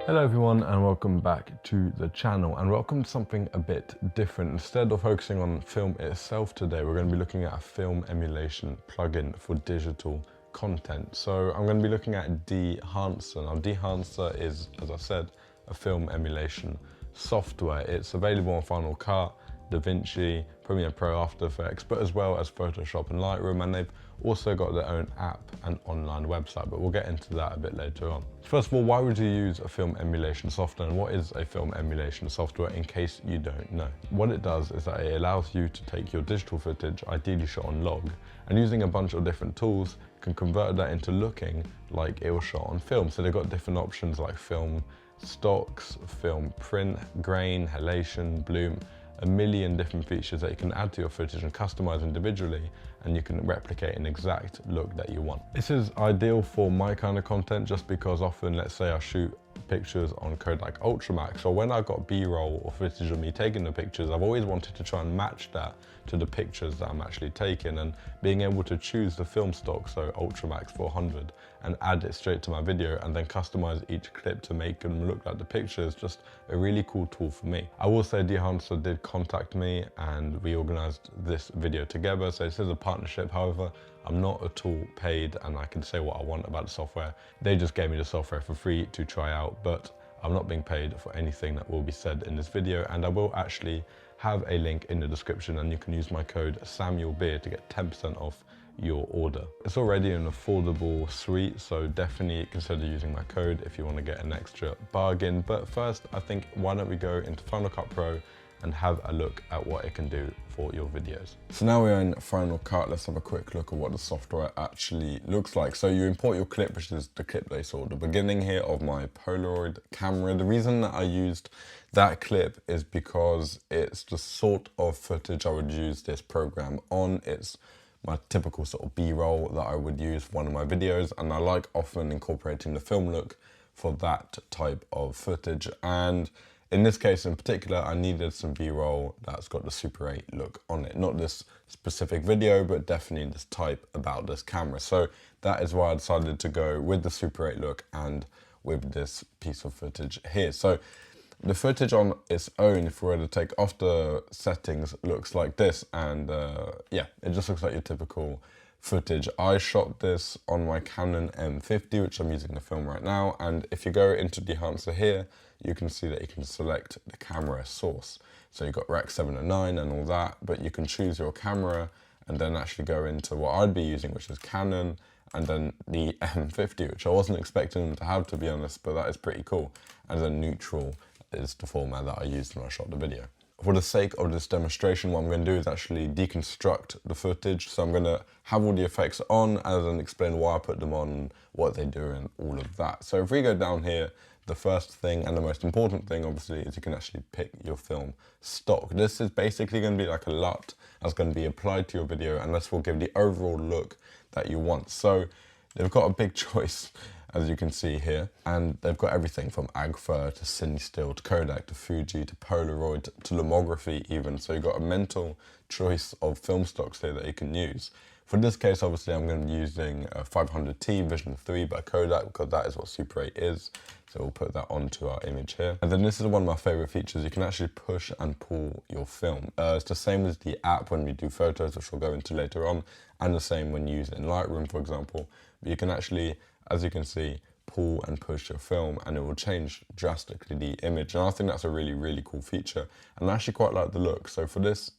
Hello everyone and welcome back to the channel, and welcome to something a bit different. Instead of focusing on film itself today, we're going to be looking at a film emulation plugin for digital content. So I'm going to be looking at Dehancer. Now Dehancer is, as I said, a film emulation software. It's available on Final Cut, DaVinci, Premiere Pro, After Effects, but as well as Photoshop and Lightroom, and they've also got their own app and online website, but we'll get into that a bit later on. First of all, why would you use a film emulation software, and what is a film emulation software in case you don't know? What it does is that it allows you to take your digital footage, ideally shot on log, and using a bunch of different tools can convert that into looking like it was shot on film. So they've got different options like film stocks, film print, grain, halation, bloom, a million different features that you can add to your footage and customize individually, and you can replicate an exact look that you want. This is ideal for my kind of content just because often, let's say I shoot pictures on Kodak Ultramax, or when I got B-roll or footage of me taking the pictures, I've always wanted to try and match that to the pictures that I'm actually taking, and being able to choose the film stock, so Ultramax 400, and add it straight to my video and then customize each clip to make them look like the picture is just a really cool tool for me. I will say Dehancer did contact me and we organized this video together, so this is a partnership. However, I'm not at all paid and I can say what I want about the software. They just gave me the software for free to try out, but I'm not being paid for anything that will be said in this video, and I will actually have a link in the description, and you can use my code SamuelBeer to get 10% off your order. It's already an affordable suite, so definitely consider using my code if you want to get an extra bargain. But first, I think why don't we go into Final Cut Pro and have a look at what it can do for your videos. So now we're in Final Cut, let's have a quick look at what the software actually looks like. So you import your clip, which is the clip they saw at the beginning here of my Polaroid camera. The reason that I used that clip is because it's the sort of footage I would use this program on. It's my typical sort of B-roll that I would use for one of my videos, and I like often incorporating the film look for that type of footage. And in this case in particular, I needed some B-roll that's got the Super 8 look on it. Not this specific video, but definitely this type about this camera. So that is why I decided to go with the Super 8 look and with this piece of footage here. So the footage on its own, if we were to take off the settings, looks like this, and yeah, it just looks like your typical footage. I shot this on my Canon M50, which I'm using to film right now, and if you go into Dehancer here, you can see that you can select the camera source. So you've got Rec 709 and all that, but you can choose your camera and then actually go into what I'd be using, which is Canon, and then the M50, which I wasn't expecting them to have, to be honest, but that is pretty cool. And then neutral is the format that I used when I shot the video. For the sake of this demonstration, what I'm going to do is actually deconstruct the footage. So I'm going to have all the effects on and then explain why I put them on, what they do, and all of that. So if we go down here, the first thing and the most important thing obviously is you can actually pick your film stock. This is basically going to be like a LUT that's going to be applied to your video, and this will give the overall look that you want. So they've got a big choice, as you can see here, and they've got everything from Agfa to Cinestill to Kodak to Fuji to Polaroid to lomography even. So you've got a mental choice of film stocks here that you can use. For this case, obviously, I'm going to be using a 500T Vision 3 by Kodak because that is what Super 8 is. So we'll put that onto our image here. And then this is one of my favorite features. You can actually push and pull your film. It's the same as the app when we do photos, which we'll go into later on, and the same when you use it in Lightroom, for example. But you can actually, as you can see, pull and push your film and it will change drastically the image. And I think that's a really, really cool feature. And I actually quite like the look. So for this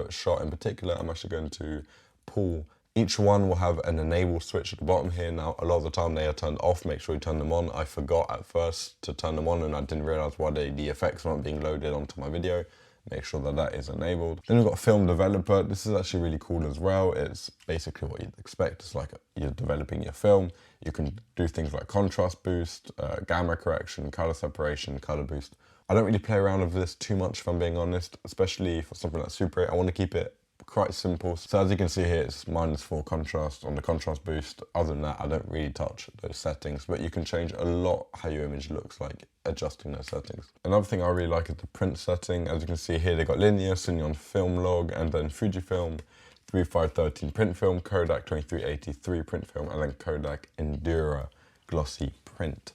shot in particular, I'm actually going to pull. Each one will have an enable switch at the bottom here. Now, a lot of the time they are turned off. Make sure you turn them on. I forgot at first to turn them on and I didn't realize why the effects weren't being loaded onto my video. Make sure that that is enabled. Then we've got Film Developer. This is actually really cool as well. It's basically what you'd expect. It's like you're developing your film. You can do things like contrast boost, gamma correction, color separation, color boost. I don't really play around with this too much, if I'm being honest, especially for something like Super 8. I want to keep it quite simple. So as you can see here, it's -4 contrast on the contrast boost. Other than that, I don't really touch those settings, but you can change a lot how your image looks like adjusting those settings. Another thing I really like is the print setting. As you can see here, they got linear, Signon film log, and then Fujifilm 3513 print film, Kodak 2383 print film, and then Kodak Endura glossy print.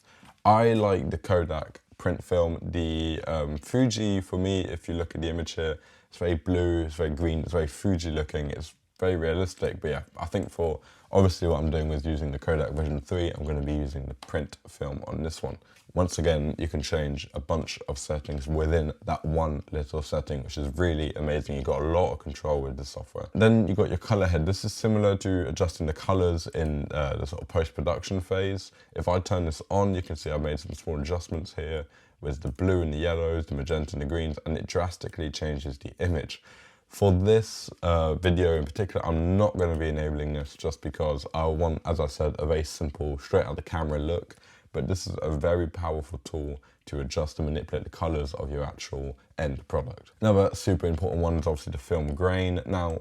I like the Kodak print film. The Fuji, for me, if you look at the image here, it's very blue, it's very green, it's very Fuji looking, it's very realistic. But yeah, I think for obviously what I'm doing with using the Kodak Vision 3, I'm going to be using the print film on this one. Once again, you can change a bunch of settings within that one little setting, which is really amazing. You've got a lot of control with this software. Then you've got your color head. This is similar to adjusting the colors in the sort of post-production phase. If I turn this on, you can see I've made some small adjustments here with the blue and the yellows, the magenta and the greens, and it drastically changes the image. For this video in particular, I'm not going to be enabling this just because I want, as I said, a very simple, straight out the camera look. But this is a very powerful tool to adjust and manipulate the colors of your actual end product. Another super important one is obviously the film grain. Now,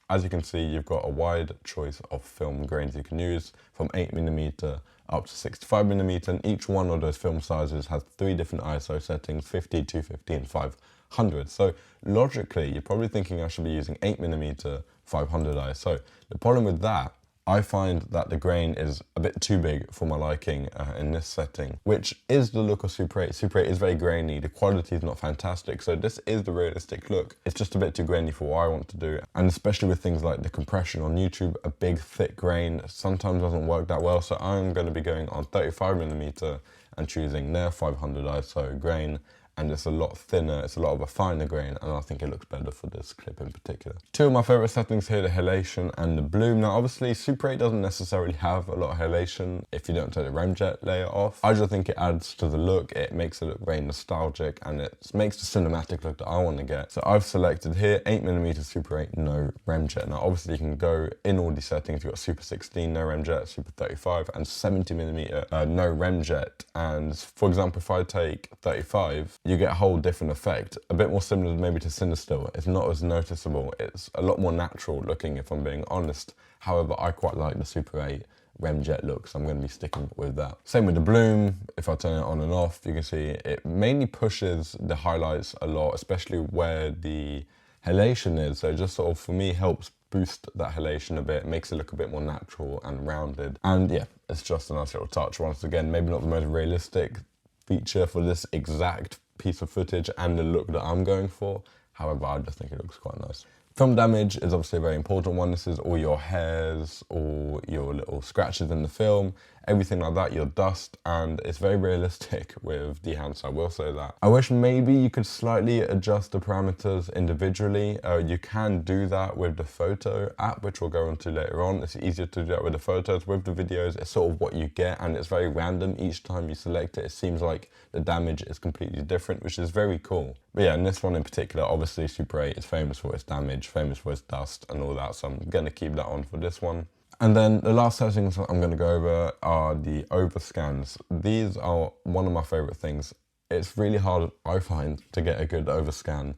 as you can see, you've got a wide choice of film grains you can use, from 8mm up to 65mm, and each one of those film sizes has 3 different ISO settings, 50, 250 and 500. So logically, you're probably thinking I should be using 8mm 500 ISO. The problem with that, I find that the grain is a bit too big for my liking in this setting, which is the look of Super 8. Super 8 is very grainy, the quality is not fantastic, so this is the realistic look. It's just a bit too grainy for what I want to do, and especially with things like the compression on YouTube, a big thick grain sometimes doesn't work that well, so I'm going to be going on 35mm and choosing their 500 ISO grain. And it's a lot thinner, it's a lot of a finer grain, and I think it looks better for this clip in particular. Two of my favorite settings here, the halation and the bloom. Now obviously Super 8 doesn't necessarily have a lot of halation if you don't take the ramjet layer off. I just think it adds to the look, it makes it look very nostalgic, and it makes the cinematic look that I want to get. So I've selected here 8mm Super 8 no ramjet. Now obviously you can go in all these settings. You've got Super 16 no ramjet, Super 35 and 70mm no ramjet. And for example, if I take 35, you get a whole different effect, a bit more similar maybe to Cinestill. It's not as noticeable, it's a lot more natural looking if I'm being honest. However, I quite like the Super 8 ramjet look, so I'm going to be sticking with that. Same with the bloom. If I turn it on and off, you can see it mainly pushes the highlights a lot, especially where the halation is. So it just sort of, for me, helps boost that halation a bit, makes it look a bit more natural and rounded. And yeah, it's just a nice little touch. Once again, maybe not the most realistic feature for this exact piece of footage and the look that I'm going for. However, I just think it looks quite nice. Film damage is obviously a very important one. This is all your hairs, all your little scratches in the film, everything like that, your dust, and it's very realistic with Dehancer, I will say that. I wish maybe you could slightly adjust the parameters individually. You can do that with the photo app, which we'll go into later on. It's easier to do that with the photos. With the videos, it's sort of what you get, and it's very random. Each time you select it, it seems like the damage is completely different, which is very cool. But yeah, in this one in particular, obviously Super 8 is famous for its damage, famous for its dust and all that, so I'm going to keep that on for this one. And then the last settings I'm going to go over are the overscans. These are one of my favorite things. It's really hard, I find, to get a good overscan,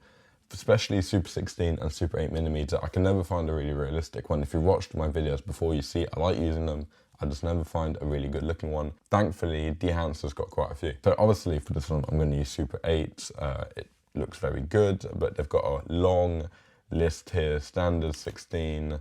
especially Super 16 and Super 8mm. I can never find a really realistic one. If you watched my videos before, you see I like using them. I just never find a really good looking one. Thankfully, Dehancer's got quite a few. So obviously for this one, I'm going to use Super 8. It looks very good, but they've got a long list here, standard 16.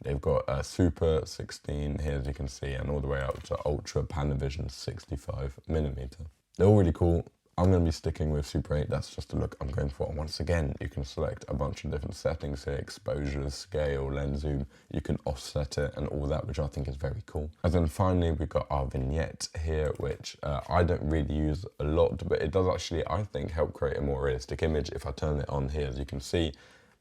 They've got a Super 16 here, as you can see, and all the way up to Ultra Panavision 65mm. They're all really cool. I'm going to be sticking with Super 8. That's just the look I'm going for. Once again, you can select a bunch of different settings here, exposure, scale, lens zoom. You can offset it and all that, which I think is very cool. And then finally, we've got our vignette here, which I don't really use a lot, but it does actually, I think, help create a more realistic image. If I turn it on here, as you can see,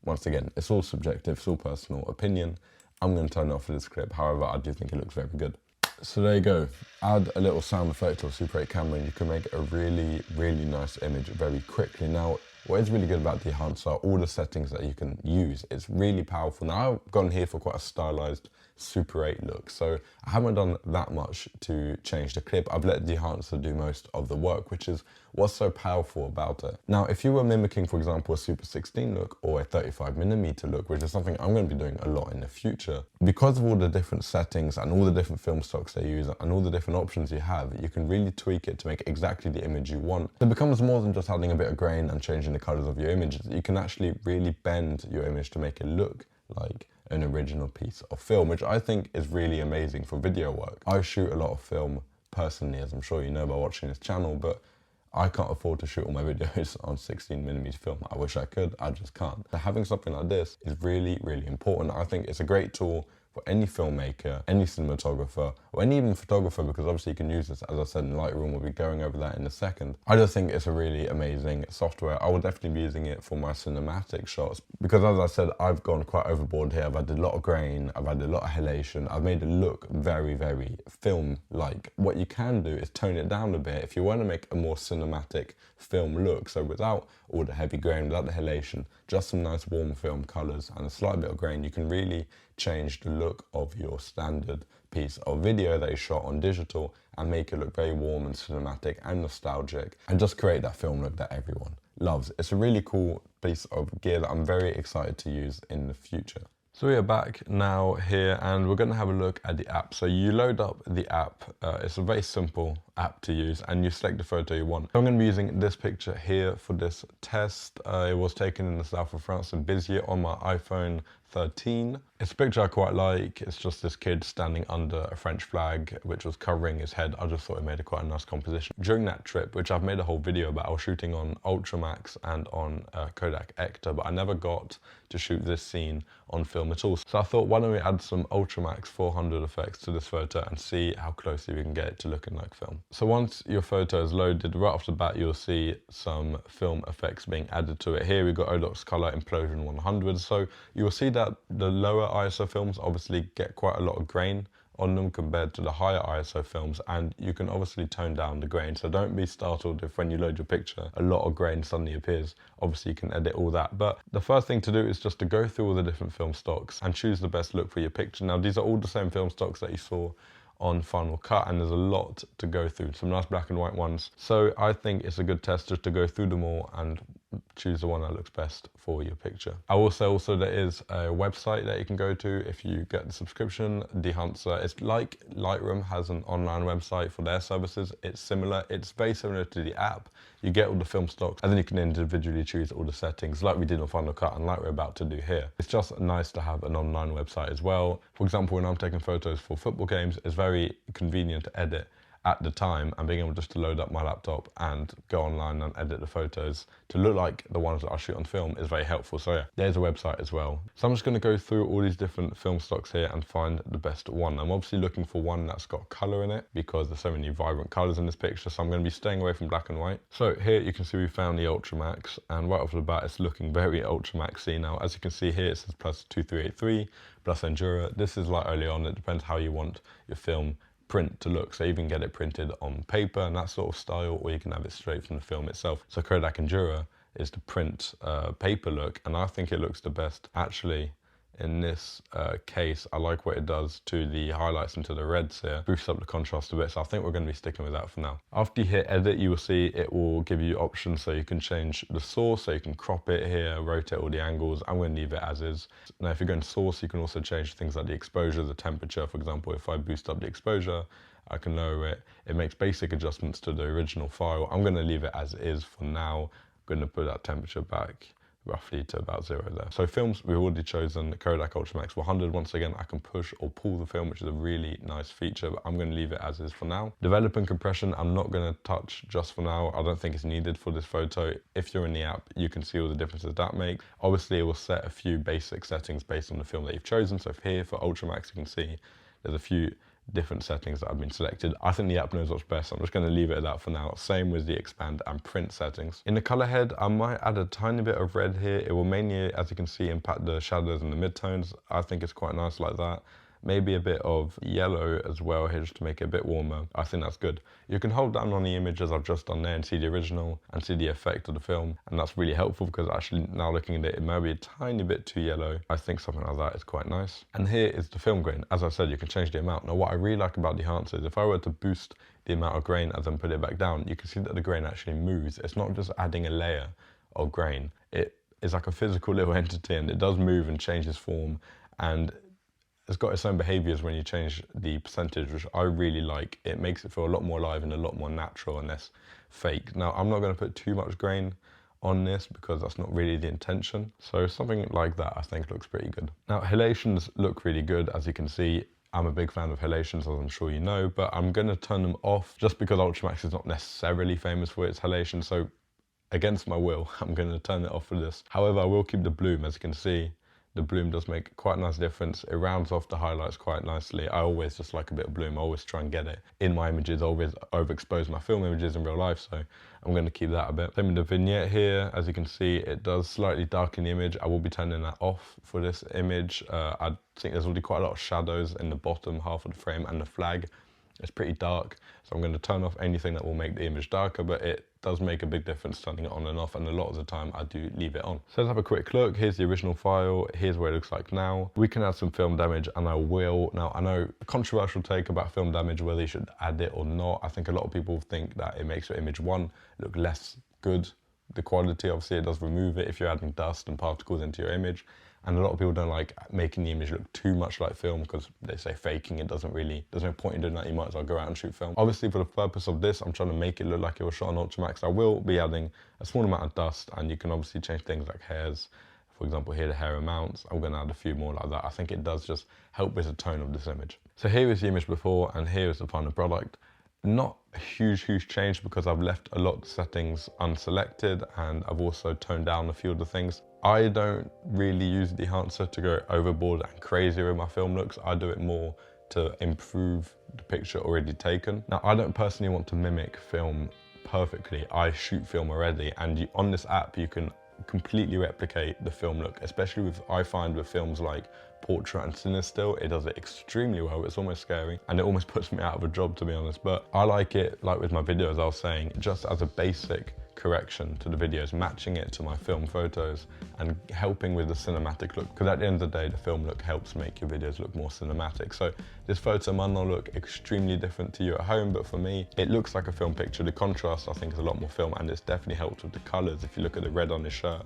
once again, it's all subjective, it's all personal opinion. I'm going to turn it off for this clip. However, I do think it looks very good. So there you go. Add a little sound effect to a Super 8 camera and you can make a really, really nice image very quickly. Now, what is really good about Dehancer are all the settings that you can use. It's really powerful. Now, I've gone here for quite a stylized Super 8 look, so I haven't done that much to change the clip. I've let Dehancer do most of the work, which is what's so powerful about it. Now, if you were mimicking, for example, a Super 16 look or a 35mm look, which is something I'm going to be doing a lot in the future, because of all the different settings and all the different film stocks they use and all the different options you have, you can really tweak it to make exactly the image you want. It becomes more than just adding a bit of grain and changing the colors of your images. You can actually really bend your image to make it look like an original piece of film, which I think is really amazing for video work. I shoot a lot of film personally, as I'm sure you know by watching this channel, but I can't afford to shoot all my videos on 16mm film. I wish I could, I just can't. So having something like this is really, really important. I think it's a great tool for any filmmaker, any cinematographer, or any even photographer, because obviously you can use this, as I said, in Lightroom. We'll be going over that in a second. I just think it's a really amazing software. I will definitely be using it for my cinematic shots, because as I said, I've gone quite overboard here. I've added a lot of grain, I've added a lot of halation. I've made it look very, very film-like. What you can do is tone it down a bit if you want to make a more cinematic film look. So without all the heavy grain, without the halation, just some nice warm film colors and a slight bit of grain, you can really change the look of your standard piece of video that is shot on digital and make it look very warm and cinematic and nostalgic, and just create that film look that everyone loves. It's a really cool piece of gear that I'm very excited to use in the future. So we are back now here, and we're going to have a look at the app. So you load up the app. It's a very simple app to use, and you select the photo you want. So I'm going to be using this picture here for this test. It was taken in the south of France in Béziers on my iPhone 13. It's a picture I quite like. It's just this kid standing under a French flag, which was covering his head. I just thought it made quite a nice composition. During that trip, which I've made a whole video about, I was shooting on Ultramax and on Kodak Ektar, but I never got to shoot this scene on film at all. So I thought, why don't we add some Ultramax 400 effects to this photo and see how closely we can get it to looking like film. So once your photo is loaded, right off the bat, you'll see some film effects being added to it. Here we've got Odox Color Implosion 100. So you'll see that the lower ISO films obviously get quite a lot of grain on them compared to the higher ISO films, and you can obviously tone down the grain. So don't be startled if when you load your picture, a lot of grain suddenly appears. Obviously you can edit all that, but the first thing to do is just to go through all the different film stocks and choose the best look for your picture. Now these are all the same film stocks that you saw on Final Cut, and there's a lot to go through, some nice black and white ones. So I think it's a good test just to go through them all and choose the one that looks best for your picture. I will say also there is a website that you can go to if you get the subscription, Dehancer. It's like Lightroom has an online website for their services. It's similar. It's very similar to the app. You get all the film stocks and then you can individually choose all the settings like we did on Final Cut and like we're about to do here. It's just nice to have an online website as well. For example, when I'm taking photos for football games, it's very convenient to edit at the time, and being able just to load up my laptop and go online and edit the photos to look like the ones that I shoot on film is very helpful. So yeah, there's a website as well. So I'm just going to go through all these different film stocks here and find the best one. I'm obviously looking for one that's got color in it because there's so many vibrant colors in this picture, so I'm going to be staying away from black and white. So here you can see we found the Ultramax, and right off the bat it's looking very Ultramaxy. Now as you can see here it says plus 2383 plus Endura. This is like early on, it depends how you want your film print to look. So you can get it printed on paper and that sort of style, or you can have it straight from the film itself. So Kodak Endura is the print paper look, and I think it looks the best actually in this case. I like what it does to the highlights and to the reds here, boosts up the contrast a bit, so I think we're going to be sticking with that for now. After you hit edit, you will see it will give you options, so you can change the source, so you can crop it here, rotate all the angles. I'm going to leave it as is. Now if you're going to source, you can also change things like the exposure, the temperature. For example, if I boost up the exposure, I can lower it. It makes basic adjustments to the original file. I'm going to leave it as is for now. I'm going to put that temperature back roughly to about 0 there. So films, we've already chosen the Kodak Ultramax 100. Once again, I can push or pull the film, which is a really nice feature, but I'm going to leave it as is for now. Developing compression, I'm not going to touch just for now. I don't think it's needed for this photo. If you're in the app, you can see all the differences that makes. Obviously, it will set a few basic settings based on the film that you've chosen. So if here for Ultramax, you can see there's a few different settings that have been selected. I think the app knows what's best, so I'm just going to leave it at that for now. Same with the expand and print settings. In the color head, I might add a tiny bit of red here. It will mainly, as you can see, impact the shadows and the midtones. I think it's quite nice like that. Maybe a bit of yellow as well here just to make it a bit warmer. I think that's good. You can hold down on the image as I've just done there and see the original and see the effect of the film, and that's really helpful because actually now looking at it, it may be a tiny bit too yellow. I think something like that is quite nice. And here is the film grain. As I said, you can change the amount. Now what I really like about Dehancer is if I were to boost the amount of grain and then put it back down, you can see that the grain actually moves. It's not just adding a layer of grain. It is like a physical little entity, and it does move and change its form, and it's got its own behaviors when you change the percentage, which I really like. It makes it feel a lot more alive and a lot more natural and less fake. Now, I'm not going to put too much grain on this because that's not really the intention. So something like that I think looks pretty good. Now, halations look really good. As you can see, I'm a big fan of halations, as I'm sure you know, but I'm going to turn them off just because Ultramax is not necessarily famous for its halation. So against my will, I'm going to turn it off for this. However, I will keep the bloom. As you can see, the bloom does make quite a nice difference. It rounds off the highlights quite nicely. I always just like a bit of bloom. I always try and get it in my images. I always overexpose my film images in real life, so I'm going to keep that a bit. Same with the vignette here. As you can see, it does slightly darken the image. I will be turning that off for this image. I think there's already quite a lot of shadows in the bottom half of the frame and the flag. It's pretty dark, so I'm going to turn off anything that will make the image darker, but it does make a big difference turning it on and off, and a lot of the time I do leave it on. So let's have a quick look. Here's the original file. Here's what it looks like now. We can add some film damage, and I will. Now, I know a controversial take about film damage, whether you should add it or not. I think a lot of people think that it makes your image, one, look less good. The quality, obviously, it does remove it if you're adding dust and particles into your image. And a lot of people don't like making the image look too much like film because they say faking it doesn't really, there's no point in doing that. You might as well go out and shoot film. Obviously, for the purpose of this, I'm trying to make it look like it was shot on Ultramax. I will be adding a small amount of dust, and you can obviously change things like hairs. For example, here the hair amounts. I'm going to add a few more like that. I think it does just help with the tone of this image. So here is the image before, and here is the final product. Not a huge change because I've left a lot of settings unselected, and I've also toned down a few of the things. I don't really use Dehancer to go overboard and crazy with my film looks. I do it more to improve the picture already taken. Now, I don't personally want to mimic film perfectly. I shoot film already, and on this app you can completely replicate the film look, especially with, I find with films like Portrait and Cinestill, it does it extremely well. It's almost scary, and it almost puts me out of a job, to be honest. But I like it, like with my videos, I was saying, just as a basic correction to the videos, matching it to my film photos and helping with the cinematic look, because at the end of the day, the film look helps make your videos look more cinematic. So this photo might not look extremely different to you at home, but for me, it looks like a film picture. The contrast, I think, is a lot more film, and it's definitely helped with the colors. If you look at the red on his shirt,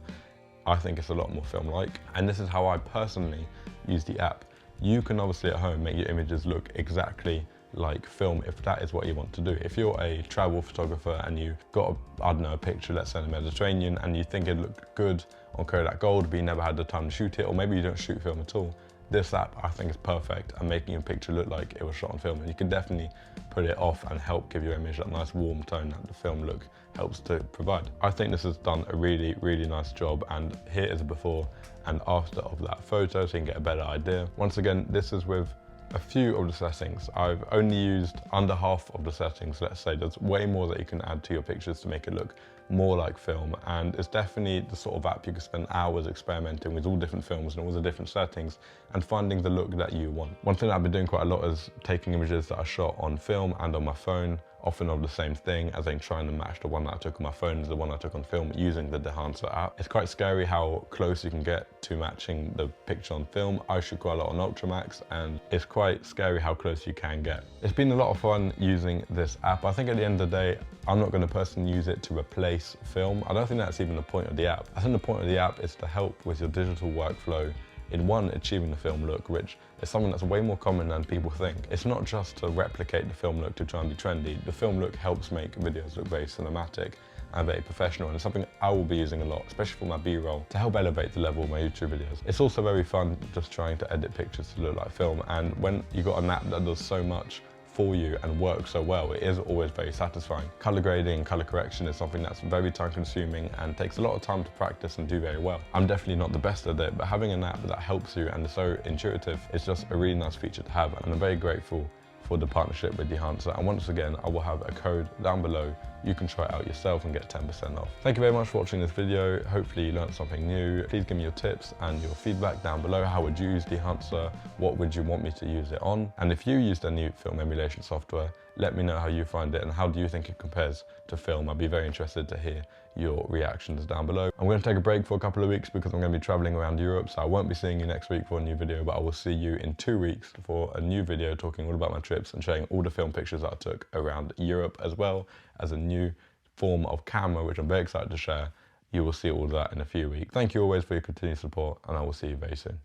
I think it's a lot more film-like, and this is how I personally use the app. You can obviously at home make your images look exactly like film if that is what you want to do. If you're a travel photographer and you got I don't know, a picture, let's say in the Mediterranean, and you think it looked good on Kodak Gold, but you never had the time to shoot it, or maybe you don't shoot film at all, this app I think is perfect at making your picture look like it was shot on film. And you can definitely put it off and help give your image that nice warm tone that the film look helps to provide. I think this has done a really nice job, and here is a before and after of that photo so you can get a better idea. Once again, this is with a few of the settings. I've only used under half of the settings, let's say. There's way more that you can add to your pictures to make it look more like film, and it's definitely the sort of app you can spend hours experimenting with all different films and all the different settings and finding the look that you want. One thing that I've been doing quite a lot is taking images that I shot on film and on my phone, often of the same thing, as in trying to match the one that I took on my phone to the one I took on film using the Dehancer app. It's quite scary how close you can get to matching the picture on film. I shoot quite a lot on Ultramax, and it's quite scary how close you can get. It's been a lot of fun using this app. I think at the end of the day, I'm not going to personally use it to replace film. I don't think that's even the point of the app. I think the point of the app is to help with your digital workflow in one, achieving the film look, which is something that's way more common than people think. It's not just to replicate the film look to try and be trendy. The film look helps make videos look very cinematic and very professional, and it's something I will be using a lot, especially for my B-roll, to help elevate the level of my YouTube videos. It's also very fun just trying to edit pictures to look like film, and when you got an app that does so much for you and works so well, it is always very satisfying. Color grading, color correction is something that's very time consuming and takes a lot of time to practice and do very well. I'm definitely not the best at it, but having an app that helps you and is so intuitive is just a really nice feature to have, and I'm very grateful for the partnership with Dehancer. And once again, I will have a code down below. You can try it out yourself and get 10% off. Thank you very much for watching this video. Hopefully you learned something new. Please give me your tips and your feedback down below. How would you use Dehancer? What would you want me to use it on? And if you used any film emulation software, let me know how you find it and how do you think it compares to film. I'd be very interested to hear your reactions down below. I'm going to take a break for a couple of weeks because I'm going to be traveling around Europe, so I won't be seeing you next week for a new video, but I will see you in 2 weeks for a new video talking all about my trips and showing all the film pictures that I took around Europe, as well as a new form of camera, which I'm very excited to share. You will see all of that in a few weeks. Thank you always for your continued support, and I will see you very soon.